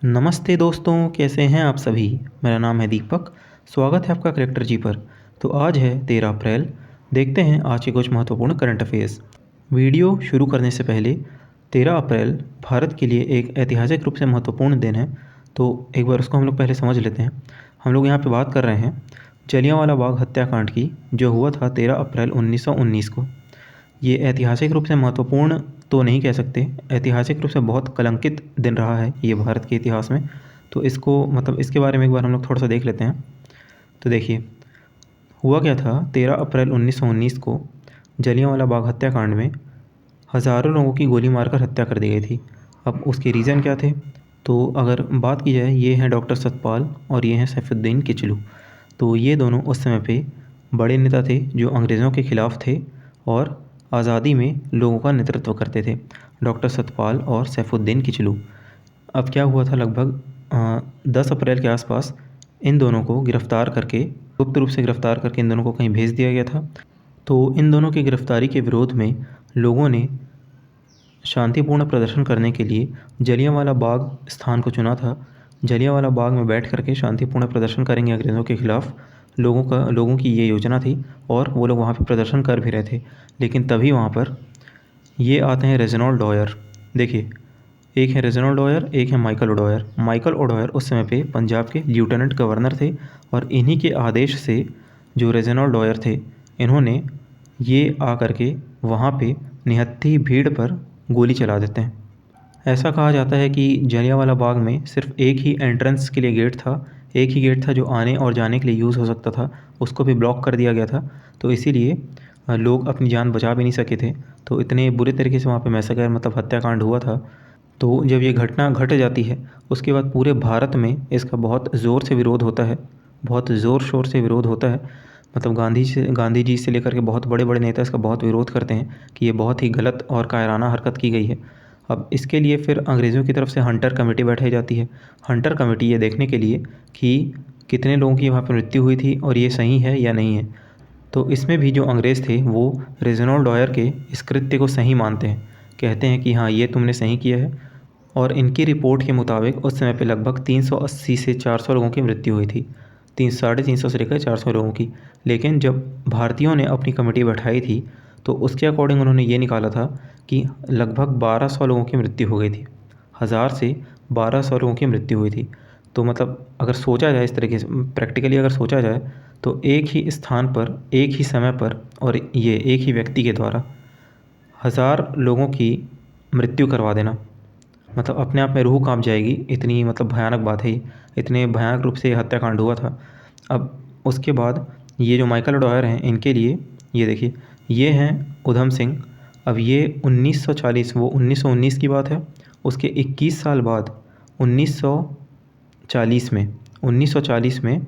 नमस्ते दोस्तों, कैसे हैं आप सभी। मेरा नाम है दीपक। स्वागत है आपका करेक्टर जी पर। तो आज है 13 अप्रैल। देखते हैं आज के कुछ महत्वपूर्ण करंट अफेयर्स। वीडियो शुरू करने से पहले 13 अप्रैल भारत के लिए एक ऐतिहासिक रूप से महत्वपूर्ण दिन है, तो एक बार उसको हम लोग पहले समझ लेते हैं। हम लोग यहाँ पे बात कर रहे हैं जलियांवाला बाग हत्याकांड की, जो हुआ था 13 अप्रैल 1919 को। ये ऐतिहासिक रूप से महत्वपूर्ण तो नहीं कह सकते, ऐतिहासिक रूप से बहुत कलंकित दिन रहा है ये भारत के इतिहास में। तो इसको मतलब इसके बारे में एक बार हम लोग थोड़ा सा देख लेते हैं। तो देखिए, हुआ क्या था 13 अप्रैल 1919 को जलियांवाला बाग हत्याकांड में हज़ारों लोगों की गोली मारकर हत्या कर दी गई थी। अब उसके रीज़न क्या थे, तो अगर बात की जाए, ये हैं डॉक्टर सतपाल और ये हैं सैफुद्दीन किचलू। तो ये दोनों उस समय पे बड़े नेता थे जो अंग्रेज़ों के ख़िलाफ़ थे और आज़ादी में लोगों का नेतृत्व करते थे, डॉक्टर सतपाल और सैफुद्दीन किचलू। अब क्या हुआ था, लगभग 10 अप्रैल के आसपास इन दोनों को गिरफ़्तार करके, गुप्त रूप से गिरफ़्तार करके इन दोनों को कहीं भेज दिया गया था। तो इन दोनों की गिरफ़्तारी के विरोध में लोगों ने शांतिपूर्ण प्रदर्शन करने के लिए जलियांवाला बाग स्थान को चुना था। जलियांवाला बाग में बैठ कर के शांतिपूर्ण प्रदर्शन करेंगे अंग्रेज़ों के ख़िलाफ़, लोगों की ये योजना थी और वो लोग वहाँ पे प्रदर्शन कर भी रहे थे। लेकिन तभी वहाँ पर ये आते हैं रेजिनॉल्ड डॉयर। देखिए, एक है रेजिनॉल्ड डॉयर, एक है माइकल ओडॉयर। माइकल ओडॉयर उस समय पे पंजाब के लेफ्टिनेंट गवर्नर थे और इन्हीं के आदेश से जो रेजिनॉल्ड डॉयर थे, इन्होंने ये आकर के वहाँ पे निहत्थी भीड़ पर गोली चला देते हैं। ऐसा कहा जाता है कि जलियांवाला बाग में सिर्फ एक ही एंट्रेंस के लिए गेट था, एक ही गेट था जो आने और जाने के लिए यूज़ हो सकता था, उसको भी ब्लॉक कर दिया गया था। तो इसीलिए लोग अपनी जान बचा भी नहीं सके थे। तो इतने बुरे तरीके से वहाँ पे मैसेकर मतलब हत्याकांड हुआ था। तो जब ये घटना घट जाती है, उसके बाद पूरे भारत में इसका बहुत ज़ोर से विरोध होता है, बहुत ज़ोर शोर से विरोध होता है। मतलब गांधी जी से लेकर के बहुत बड़े बड़े नेता इसका बहुत विरोध करते हैं कि ये बहुत ही गलत और कायराना हरकत की गई है। अब इसके लिए फिर अंग्रेज़ों की तरफ से हंटर कमेटी बैठाई जाती है। हंटर कमेटी ये देखने के लिए कि कितने लोगों की वहाँ पर मृत्यु हुई थी और ये सही है या नहीं है। तो इसमें भी जो अंग्रेज़ थे वो रेजिनॉल्ड डॉयर के इस कृत्य को सही मानते हैं, कहते हैं कि हाँ, ये तुमने सही किया है। और इनकी रिपोर्ट के मुताबिक उस समय पे लगभग 380 से 400 लोगों की मृत्यु हुई थी, 350 से लेकर 400 लोगों की। लेकिन जब भारतीयों ने अपनी कमेटी बैठाई थी, तो उसके अकॉर्डिंग उन्होंने ये निकाला था कि लगभग 1200 लोगों की मृत्यु हो गई थी। 1000 से 1200 लोगों की मृत्यु हुई थी। तो मतलब अगर सोचा जाए इस तरीके से, प्रैक्टिकली अगर सोचा जाए, तो एक ही स्थान पर, एक ही समय पर और ये एक ही व्यक्ति के द्वारा 1000 लोगों की मृत्यु करवा देना, मतलब अपने आप में रूह काँप जाएगी। इतनी मतलब भयानक बात है ये, इतने भयानक रूप से ये हत्याकांड हुआ था। अब उसके बाद ये जो माइकल डॉयर हैं, इनके लिए ये देखिए, ये हैं उधम सिंह। अब ये 1940, वो 1919 की बात है, उसके 21 साल बाद 1940 में 1940 में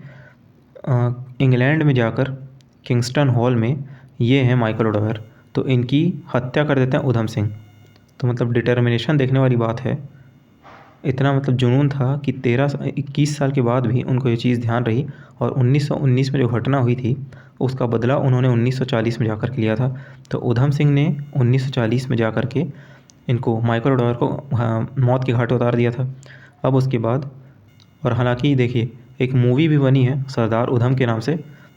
इंग्लैंड में जाकर किंगस्टन हॉल में ये हैं माइकल डॉयर, तो इनकी हत्या कर देते हैं उधम सिंह। तो मतलब डिटर्मिनेशन देखने वाली बात है। इतना मतलब जुनून था कि 21 साल के बाद भी उनको ये चीज़ ध्यान रही और 1919 में जो घटना हुई थी, उसका बदला उन्होंने 1940 में जाकर के लिया था। तो उधम सिंह ने 1940 में जाकर के इनको, माइकल डॉयर को, मौत के घाट उतार दिया था। अब उसके बाद, और हालांकि देखिए, एक मूवी भी बनी है सरदार उधम के नाम से।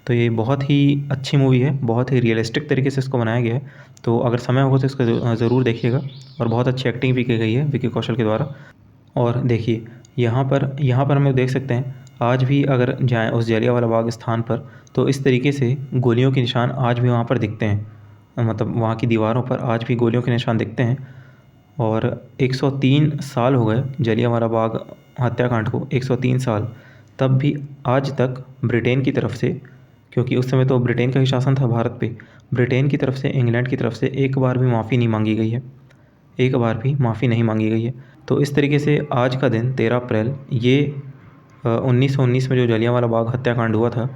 तो ये बहुत ही अच्छी मूवी है, बहुत ही रियलिस्टिक तरीके से इसको बनाया गया है। तो अगर समय होगा तो इसको ज़रूर देखिएगा। और बहुत अच्छी एक्टिंग भी की गई है विकी कौशल के द्वारा। और देखिए, यहाँ पर हम लोग देख सकते हैं, आज भी अगर जाएँ उस जलियांवाला बाग स्थान पर, तो इस तरीके से गोलियों के निशान आज भी वहाँ पर दिखते हैं। मतलब वहाँ की दीवारों पर आज भी गोलियों के निशान दिखते हैं। और 103 साल हो गए जलियांवाला बाग हत्याकांड को, 103 साल। तब भी आज तक ब्रिटेन की तरफ से, क्योंकि उस समय तो ब्रिटेन का ही शासन था भारत पे, ब्रिटेन की तरफ से, इंग्लैंड की तरफ से एक बार भी माफ़ी नहीं मांगी गई है, एक बार भी माफ़ी नहीं मांगी गई है। तो इस तरीके से आज का दिन 13 अप्रैल, ये 1919 में जो जलियांवाला बाग हत्याकांड हुआ था,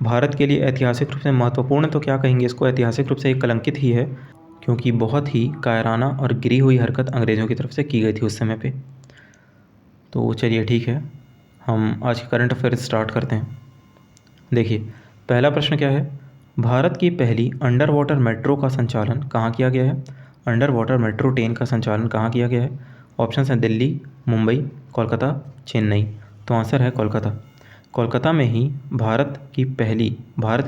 भारत के लिए ऐतिहासिक रूप से महत्वपूर्ण तो क्या कहेंगे इसको, ऐतिहासिक रूप से एक कलंकित ही है, क्योंकि बहुत ही कायराना और गिरी हुई हरकत अंग्रेज़ों की तरफ से की गई थी उस समय पे। तो चलिए ठीक है, हम आज के करंट अफेयर स्टार्ट करते हैं। देखिए, पहला प्रश्न क्या है, भारत की पहली अंडर वाटर मेट्रो का संचालन कहाँ किया गया है। अंडर वाटर मेट्रो ट्रेन का संचालन कहाँ किया गया है। ऑप्शन हैं दिल्ली, मुंबई, कोलकाता, चेन्नई। तो आंसर है कोलकाता। कोलकाता में ही भारत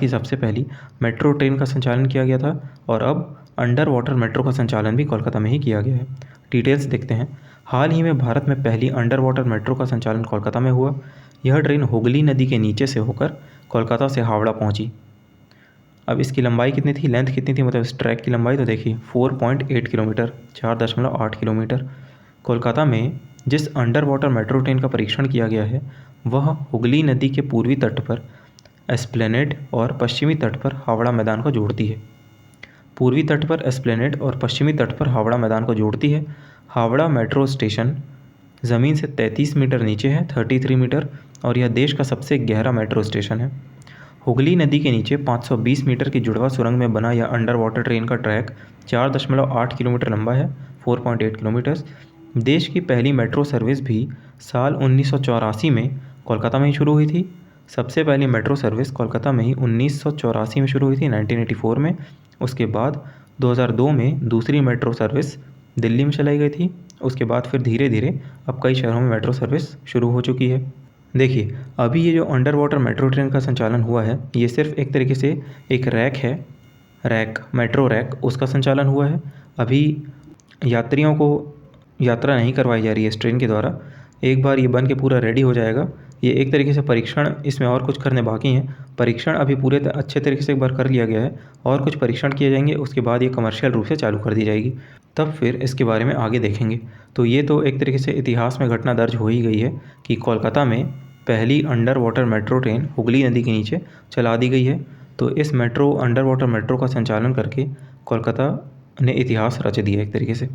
की सबसे पहली मेट्रो ट्रेन का संचालन किया गया था और अब अंडर वाटर मेट्रो का संचालन भी कोलकाता में ही किया गया है। डिटेल्स देखते हैं। हाल ही में भारत में पहली अंडर वाटर मेट्रो का संचालन कोलकाता में हुआ। यह ट्रेन हुगली नदी के नीचे से होकर कोलकाता से हावड़ा पहुंची। अब इसकी लंबाई कितनी थी, लेंथ कितनी थी, मतलब इस ट्रैक की लंबाई तो देखिए 4.8 किलोमीटर, 4.8 किलोमीटर। कोलकाता में जिस अंडर वाटर मेट्रो ट्रेन का परीक्षण किया गया है वह हुगली नदी के पूर्वी तट पर एस्प्लेनेड और पश्चिमी तट पर हावड़ा मैदान को जोड़ती है। पूर्वी तट पर एस्प्लेनेड और पश्चिमी तट पर हावड़ा मैदान को जोड़ती है। हावड़ा मेट्रो स्टेशन ज़मीन से 33 मीटर नीचे है, 33 मीटर, और यह देश का सबसे गहरा मेट्रो स्टेशन है। हुगली नदी के नीचे 520 मीटर की जुड़वा सुरंग में बना यह अंडर वाटर ट्रेन का ट्रैक 4.8 किलोमीटर लंबा है, 4.8 किलोमीटर्स। देश की पहली मेट्रो सर्विस भी साल 1984 में कोलकाता में ही शुरू हुई थी। सबसे पहली मेट्रो सर्विस कोलकाता में ही 1984 में शुरू हुई थी, 1984 में। उसके बाद 2002 में दूसरी मेट्रो सर्विस दिल्ली में चलाई गई थी। उसके बाद फिर धीरे धीरे अब कई शहरों में मेट्रो सर्विस शुरू हो चुकी है। देखिए, अभी ये जो अंडर वाटर मेट्रो ट्रेन का संचालन हुआ है ये सिर्फ एक तरीके से एक रैक है, मेट्रो रैक, उसका संचालन हुआ है। अभी यात्रियों को यात्रा नहीं करवाई जा रही है इस ट्रेन के द्वारा। एक बार ये बन के पूरा रेडी हो जाएगा, ये एक तरीके से परीक्षण, इसमें और कुछ करने बाकी हैं। परीक्षण अभी पूरे अच्छे तरीके से एक बार कर लिया गया है और कुछ परीक्षण किए जाएंगे, उसके बाद ये कमर्शियल रूप से चालू कर दी जाएगी, तब फिर इसके बारे में आगे देखेंगे। तो ये तो एक तरीके से इतिहास में घटना दर्ज हो ही गई है कि कोलकाता में पहली under water metro train Hooghly नदी के नीचे चला दी गई है। तो इस अंडर वाटर मेट्रो का संचालन करके कोलकाता ने इतिहास रच दिया एक तरीके से।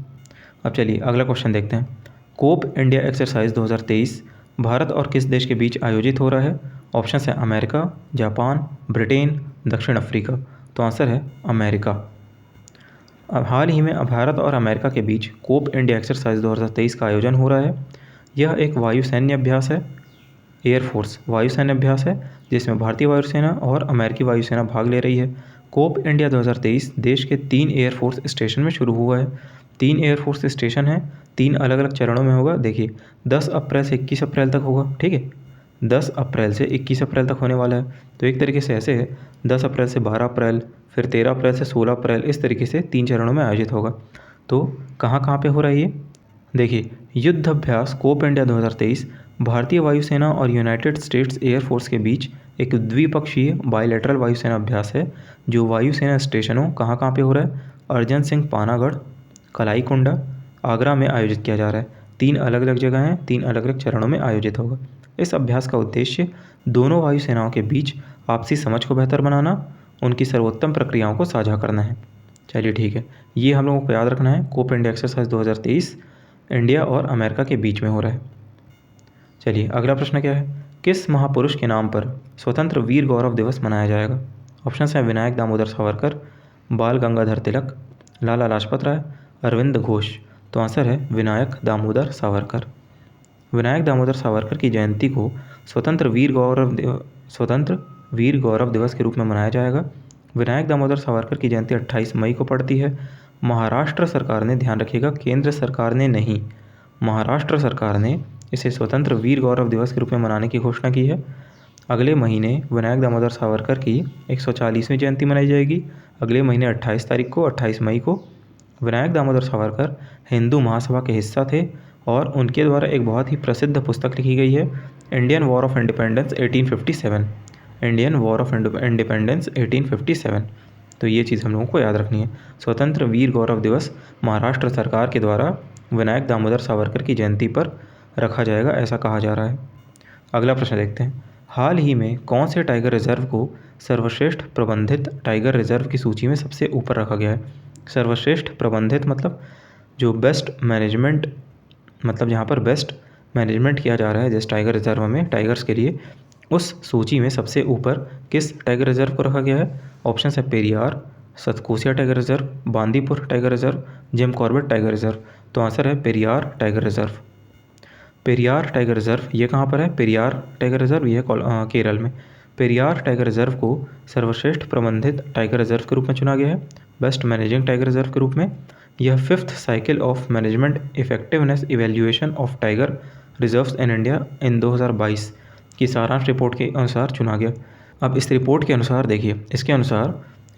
अब चलिए अगला क्वेश्चन देखते हैं। कोप इंडिया एक्सरसाइज 2023 भारत और किस देश के बीच आयोजित हो रहा है? ऑप्शन है अमेरिका, जापान, ब्रिटेन, दक्षिण अफ्रीका। तो आंसर है अमेरिका। अब हाल ही में भारत और अमेरिका के बीच कोप इंडिया एक्सरसाइज 2023 का आयोजन हो रहा है। यह एक वायुसैन्य अभ्यास है, एयरफोर्स वायुसैन्य अभ्यास है, जिसमें भारतीय वायुसेना और अमेरिकी वायुसेना भाग ले रही है। कोप इंडिया 2023 देश के 3 एयरफोर्स स्टेशन में शुरू हुआ है। 3 एयरफोर्स स्टेशन हैं, 3 अलग अलग चरणों में होगा। देखिए 10 अप्रैल से 21 अप्रैल तक होगा, ठीक है, 10 अप्रैल से 21 अप्रैल तक होने वाला है। तो एक तरीके से ऐसे है 10 अप्रैल से 12 अप्रैल, फिर 13 अप्रैल से 16 अप्रैल, इस तरीके से 3 चरणों में आयोजित होगा। तो कहाँ कहाँ पे हो रहा है ये? देखिए, युद्ध अभ्यास कोप इंडिया 2023 भारतीय वायुसेना और यूनाइटेड स्टेट्स एयरफोर्स के बीच एक द्विपक्षीय बायलैटरल वायुसेना अभ्यास है जो वायुसेना स्टेशनों कहाँ कहाँ पे हो रहा है? अर्जन सिंह पानागढ़, कलाई कुंडा, आगरा में आयोजित किया जा रहा है। 3 अलग अलग जगह हैं, 3 अलग अलग चरणों में आयोजित होगा। इस अभ्यास का उद्देश्य दोनों वायुसेनाओं के बीच आपसी समझ को बेहतर बनाना, उनकी सर्वोत्तम प्रक्रियाओं को साझा करना है। चलिए ठीक है, ये हम लोगों को याद रखना है। कोप इंडिया एक्सरसाइज 2023 इंडिया और अमेरिका के बीच में हो रहा है। चलिए अगला प्रश्न क्या है? किस महापुरुष के नाम पर स्वतंत्र वीर गौरव दिवस मनाया जाएगा? ऑप्शन है विनायक दामोदर सावरकर, बाल गंगाधर तिलक, लाला लाजपत राय, अरविंद घोष। तो आंसर है विनायक दामोदर सावरकर। विनायक दामोदर सावरकर की जयंती को स्वतंत्र वीर गौरव दिवस के रूप में मनाया जाएगा। विनायक दामोदर सावरकर की जयंती 28 मई को पड़ती है। महाराष्ट्र सरकार ने, ध्यान रखिएगा, केंद्र सरकार ने नहीं, महाराष्ट्र सरकार ने इसे स्वतंत्र वीर गौरव दिवस के रूप में मनाने की घोषणा की है। अगले महीने विनायक दामोदर सावरकर की 140वीं जयंती मनाई जाएगी। अगले महीने 28 मई को विनायक दामोदर सावरकर हिंदू महासभा के हिस्सा थे और उनके द्वारा एक बहुत ही प्रसिद्ध पुस्तक लिखी गई है, Indian war of independence 1857, Indian war of independence 1857। तो ये चीज़ हम लोगों को याद रखनी है। स्वतंत्र वीर गौरव दिवस महाराष्ट्र सरकार के द्वारा विनायक दामोदर सावरकर की जयंती पर रखा जाएगा, ऐसा कहा जा रहा है। अगला प्रश्न देखते हैं। हाल ही में कौन से टाइगर रिजर्व को सर्वश्रेष्ठ प्रबंधित टाइगर रिजर्व की सूची में सबसे ऊपर रखा गया है? सर्वश्रेष्ठ प्रबंधित मतलब जो बेस्ट मैनेजमेंट, मतलब जहाँ पर बेस्ट मैनेजमेंट किया जा रहा है जिस टाइगर रिजर्व में टाइगर्स के लिए, उस सूची में सबसे ऊपर किस टाइगर रिजर्व को रखा गया है? ऑप्शन है Periyar, Satkosia tiger reserve, Bandipur tiger reserve, Jim Corbett tiger reserve. तो आंसर है Periyar tiger reserve. Periyar tiger reserve ये कहाँ पर है? पेरियार टाइगर रिजर्व ये केरल में। पेरियार टाइगर रिजर्व को सर्वश्रेष्ठ प्रबंधित टाइगर रिजर्व के रूप में चुना गया है, बेस्ट मैनेजिंग टाइगर रिजर्व के रूप में। यह 5th cycle of management effectiveness evaluation of tiger reserves in India in 2022 की सारांश रिपोर्ट के अनुसार चुना गया। अब इस रिपोर्ट के अनुसार देखिए,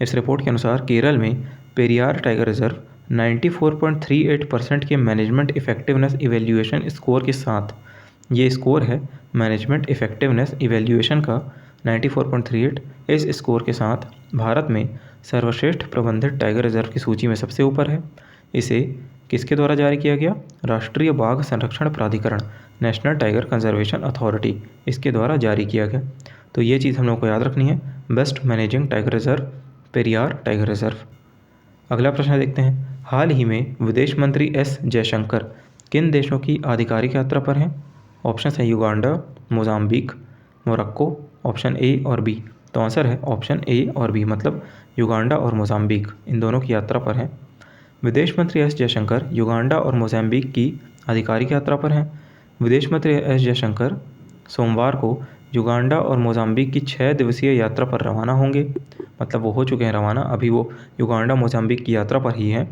इस रिपोर्ट के अनुसार केरल में पेरियार टाइगर रिजर्व 94.38% के मैनेजमेंट इफेक्टिवनेस इवेल्यूएशन स्कोर के साथ, ये स्कोर है मैनेजमेंट इफेक्टिवनेस इवेल्यूएशन का 94.38, इस स्कोर के साथ भारत में सर्वश्रेष्ठ प्रबंधित टाइगर रिजर्व की सूची में सबसे ऊपर है। इसे किसके द्वारा जारी किया गया? राष्ट्रीय बाघ संरक्षण प्राधिकरण, नेशनल टाइगर कंजर्वेशन अथॉरिटी, इसके द्वारा जारी किया गया। तो ये चीज़ हम लोग को याद रखनी है, best managing tiger reserve Periyar tiger reserve. अगला प्रश्न देखते हैं, हाल ही में विदेश मंत्री एस जयशंकर किन देशों की आधिकारिक यात्रा पर हैं? ऑप्शन है Uganda, Mozambique, Morocco, option A और बी। तो आंसर है ऑप्शन ए और बी, मतलब युगांडा और मोजाम्बिक, इन दोनों की यात्रा पर हैं। विदेश मंत्री एस जयशंकर युगांडा और मोजाम्बिक की आधिकारिक यात्रा पर हैं। विदेश मंत्री एस जयशंकर सोमवार को युगांडा और मोजाम्बिक की 6 दिवसीय यात्रा पर रवाना होंगे, मतलब वो हो चुके हैं रवाना, अभी वो युगांडा मोजाम्बिक की यात्रा पर ही हैं।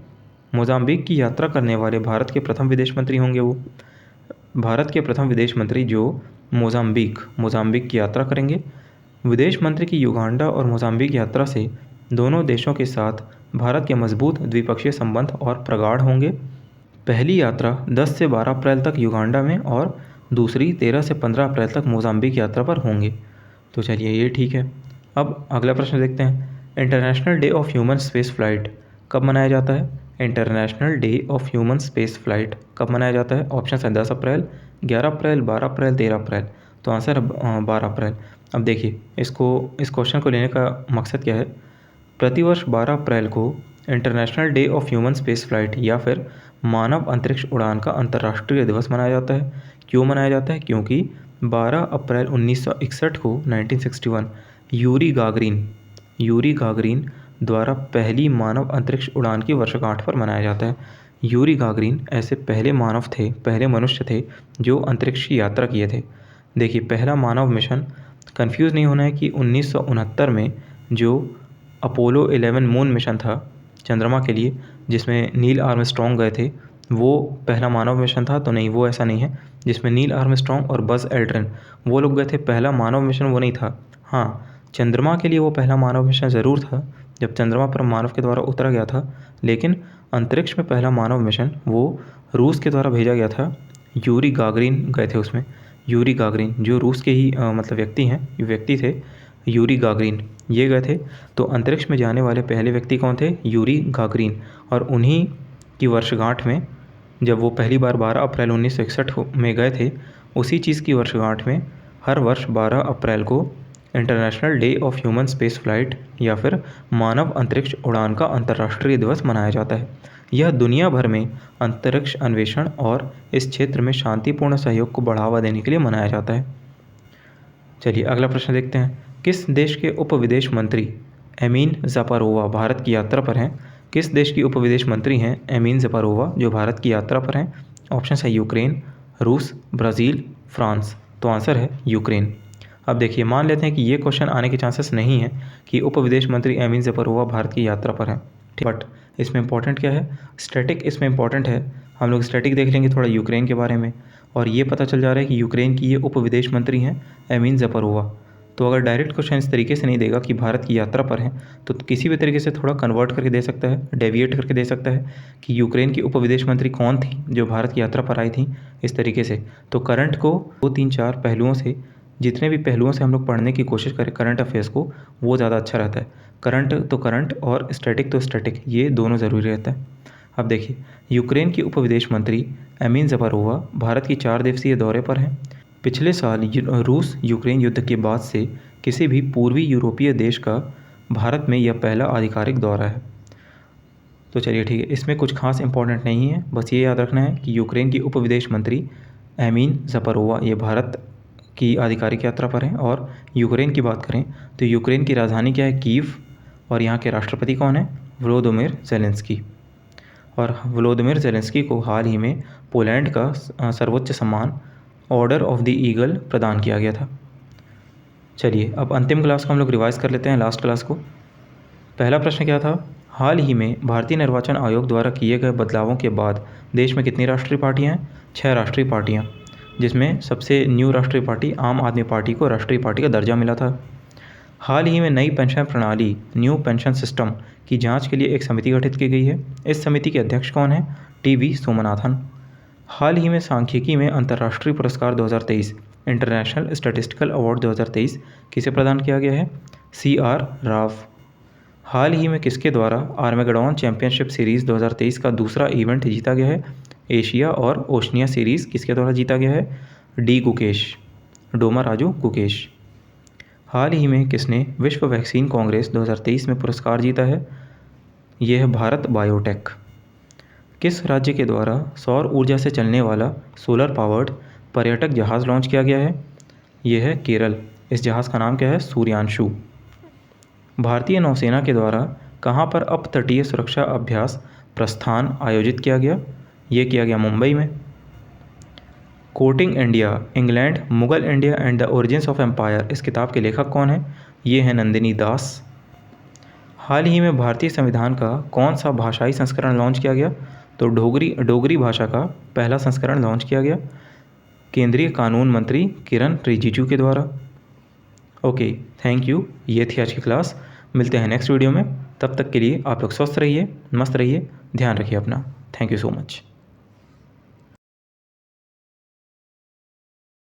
मोजाम्बिक की यात्रा करने वाले भारत के प्रथम विदेश मंत्री होंगे वो, भारत के प्रथम विदेश मंत्री जो मोजाम्बिक की यात्रा करेंगे। विदेश मंत्री की युगांडा और मोजाम्बिक यात्रा से दोनों देशों के साथ भारत के मजबूत द्विपक्षीय संबंध और प्रगाढ़ होंगे। पहली यात्रा 10 से 12 अप्रैल तक युगांडा में और दूसरी 13 से 15 अप्रैल तक मोजाम्बिक यात्रा पर होंगे। तो चलिए ये ठीक है। अब अगला प्रश्न देखते हैं, international day of human space flight कब मनाया जाता है? International day of human space flight कब मनाया जाता है? ऑप्शन है 10 अप्रैल, 11 अप्रैल, 12 अप्रैल, 13 अप्रैल। तो आंसर है 12 अप्रैल। अब देखिए, इस क्वेश्चन को लेने का मकसद क्या है? प्रतिवर्ष 12 अप्रैल को international day of human space flight या फिर मानव अंतरिक्ष उड़ान का अंतर्राष्ट्रीय दिवस मनाया जाता है। क्यों मनाया जाता है? क्योंकि 12 अप्रैल 1961 को 1961 यूरी गागरिन द्वारा पहली मानव अंतरिक्ष उड़ान की वर्षगांठ पर मनाया जाता है। यूरी गागरिन ऐसे पहले मनुष्य थे जो अंतरिक्ष की यात्रा किए थे। देखिए, पहला मानव मिशन, कंफ्यूज नहीं होना है कि 1969 में जो अपोलो 11 मून मिशन था चंद्रमा के लिए, जिसमें नील आर्मस्ट्रॉन्ग गए थे, वो पहला मानव मिशन था? तो नहीं, वो ऐसा नहीं है। जिसमें नील आर्मस्ट्रॉन्ग और बज़ एल्ड्रिन वो लोग गए थे, पहला मानव मिशन वो नहीं था। हाँ, चंद्रमा के लिए वो पहला मानव मिशन ज़रूर था जब चंद्रमा पर मानव के द्वारा उतरा गया था, लेकिन अंतरिक्ष में पहला मानव मिशन वो रूस के द्वारा भेजा गया था। यूरी गागरिन गए थे उसमें। यूरी गागरिन जो रूस के ही मतलब व्यक्ति थे, यूरी गागरिन ये गए थे। तो अंतरिक्ष में जाने वाले पहले व्यक्ति कौन थे? Yuri Gagarin. और उन्हीं की वर्षगांठ में, जब वो पहली बार 12 अप्रैल 1961 में गए थे, उसी चीज़ की वर्षगांठ में हर वर्ष 12 अप्रैल को international day of human space flight या फिर मानव अंतरिक्ष उड़ान का अंतर्राष्ट्रीय दिवस मनाया जाता है। यह दुनिया भर में अंतरिक्ष अन्वेषण और इस क्षेत्र में शांतिपूर्ण सहयोग को बढ़ावा देने के लिए मनाया जाता है। चलिए अगला प्रश्न देखते हैं, किस देश के उप विदेश मंत्री एमीन ज़ापारोवा भारत की यात्रा पर हैं? किस देश की उप विदेश मंत्री हैं एमीन ज़ापारोवा जो भारत की यात्रा पर हैं? ऑप्शन है यूक्रेन, रूस, ब्राज़ील, फ्रांस। तो आंसर है यूक्रेन। अब देखिए, मान लेते हैं कि ये क्वेश्चन आने के चांसेस नहीं है कि उप विदेश मंत्री एमीन ज़ापारोवा भारत की यात्रा पर हैं, बट इसमें इंपॉर्टेंट क्या है? स्टैटिक इसमें इंपॉर्टेंट है। हम लोग स्टैटिक देख लेंगे थोड़ा यूक्रेन के बारे में, और ये पता चल जा रहा है कि यूक्रेन की ये उप विदेश मंत्री हैं एमीन ज़ापारोवा। तो अगर डायरेक्ट क्वेश्चन इस तरीके से नहीं देगा कि भारत की यात्रा पर हैं, तो किसी भी तरीके से थोड़ा कन्वर्ट करके दे सकता है, डेविएट करके दे सकता है कि यूक्रेन की उप विदेश मंत्री कौन थी जो भारत की यात्रा पर आई थी, इस तरीके से। तो करंट को 2, 3, 4 पहलुओं से, जितने भी पहलुओं से हम लोग पढ़ने की कोशिश करें करंट अफेयर्स को, वो ज़्यादा अच्छा रहता है। करंट तो करंट और स्टैटिक तो स्टैटिक, ये दोनों ज़रूरी रहता है। अब देखिए, यूक्रेन की उप विदेश मंत्री एमीन ज़ापारोवा भारत की 4 दिवसीय दौरे पर हैं। पिछले साल रूस यूक्रेन युद्ध के बाद से किसी भी पूर्वी यूरोपीय देश का भारत में यह पहला आधिकारिक दौरा है। तो चलिए ठीक है, इसमें कुछ खास इंपॉर्टेंट नहीं है, बस ये याद रखना है कि यूक्रेन की उप विदेश मंत्री एमीन ज़ापारोवा ये भारत की आधिकारिक यात्रा पर हैं। और यूक्रेन की बात करें तो यूक्रेन की राजधानी क्या है? कीव। और यहाँ के राष्ट्रपति कौन है? Volodymyr Zelensky. और वोलोदिमीर ज़ेलेंस्की को हाल ही में पोलैंड का सर्वोच्च सम्मान ऑर्डर ऑफ द ईगल प्रदान किया गया था। चलिए अब अंतिम क्लास को हम लोग रिवाइज़ कर लेते हैं, लास्ट क्लास को। पहला प्रश्न क्या था? हाल ही में भारतीय निर्वाचन आयोग द्वारा किए गए बदलावों के बाद देश में कितनी राष्ट्रीय पार्टियां हैं? 6 राष्ट्रीय पार्टियां। जिसमें सबसे न्यू राष्ट्रीय पार्टी आम आदमी पार्टी को राष्ट्रीय पार्टी का दर्जा मिला था। हाल ही में नई पेंशन प्रणाली न्यू पेंशन सिस्टम की जांच के लिए एक समिति गठित की गई है। इस समिति के अध्यक्ष कौन है? टी.वी. सोमनाथन। हाल ही में सांख्यिकी में अंतर्राष्ट्रीय पुरस्कार 2023 इंटरनेशनल स्टैटिस्टिकल अवार्ड 2023 किसे प्रदान किया गया है? C.R. राव। हाल ही में किसके द्वारा आर्मेगेडॉन चैंपियनशिप सीरीज़ 2023 का दूसरा इवेंट जीता गया है? एशिया और ओशनिया सीरीज़ किसके द्वारा जीता गया है? डी गुकेश, डोमा राजू गुकेश। हाल ही में किसने विश्व वैक्सीन कांग्रेस 2023 में पुरस्कार जीता है? यह है भारत बायोटेक। किस राज्य के द्वारा सौर ऊर्जा से चलने वाला सोलर पावर्ड पर्यटक जहाज़ लॉन्च किया गया है? यह है केरल। इस जहाज़ का नाम क्या है? सूर्यांशु। भारतीय नौसेना के द्वारा कहाँ पर अपतटीय सुरक्षा अभ्यास प्रस्थान आयोजित किया गया? ये किया गया मुंबई में। Courting India, England, Mughal India and the origins of empire इस किताब के लेखक कौन है? ये है नंदिनी दास। हाल ही में भारतीय संविधान का कौन सा भाषाई संस्करण लॉन्च किया गया? तो डोगरी भाषा का पहला संस्करण लॉन्च किया गया केंद्रीय कानून मंत्री किरण रिजिजू के द्वारा। Okay, thank you. ये थी आज की क्लास। मिलते हैं नेक्स्ट वीडियो में। तब तक के लिए आप लोग स्वस्थ रहिए, मस्त रहिए, ध्यान रखिए अपना। Thank you so much.